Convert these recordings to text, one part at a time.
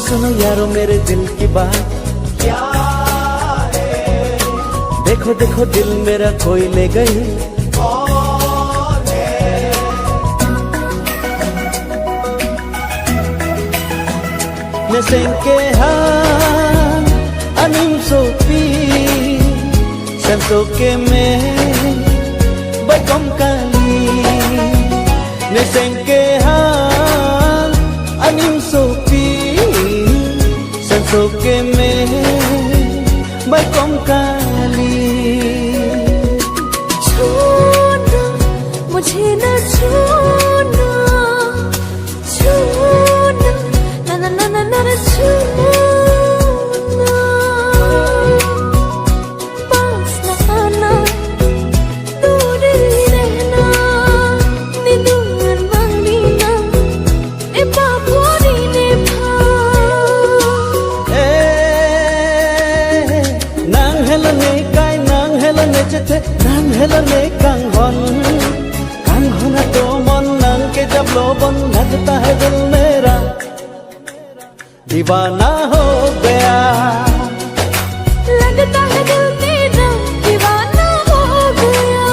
सुनो यारो मेरे दिल की बात क्या है। देखो देखो दिल मेरा कोई ले गई कौन है। Nasenkeha anim sopi santoke me bakom kali. Nasenkeha anim sopi santoke me bakom kali. छोड़ना मुझे न छोड़ना, छोड़ना ना ना ना ना ना छोड़ना। पास न आना दूर ही रहना, नी दूर मांगी ना ने बापोरी ने भा। Nang helane kai nang helane chethe nang helane kang hon to mon nang ke jab lobon लगता है दिल मेरा दीवाना हो गया। लगता है दिल मेरा दीवाना हो गया।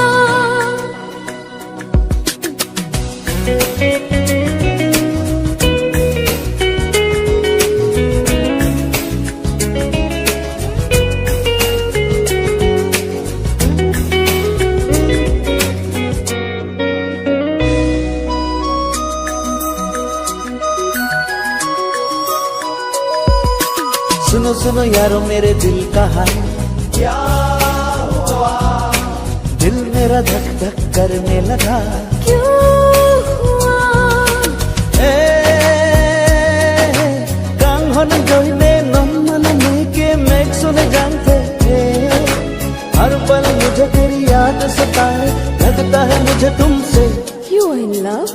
सुनो सुनो यारो मेरे दिल का हाल क्या हुआ। दिल मेरा धक धक करने लगा क्यों हुआ। कांग होने जोइने नमन के मेघ सुने जानते हर पल मुझे तेरी याद सताए। लगता है मुझे तुमसे You are in love?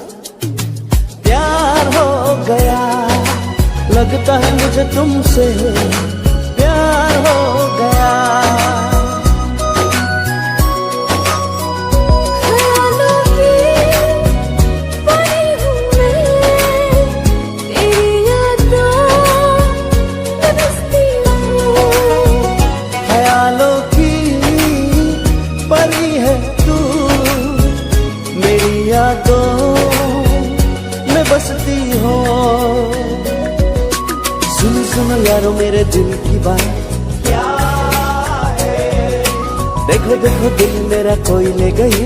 प्यार हो गया। लगता है मुझे तुमसे प्यार हो गया। ख्यालों की परी हूँ मैं, तेरी यादों में बसती हूँ। ख्यालों की परी है तू, मेरी यादों में बसती हो। सुनो सुनो यारो मेरे दिल की बात क्या है। देखो देखो दिल मेरा कोई ले गई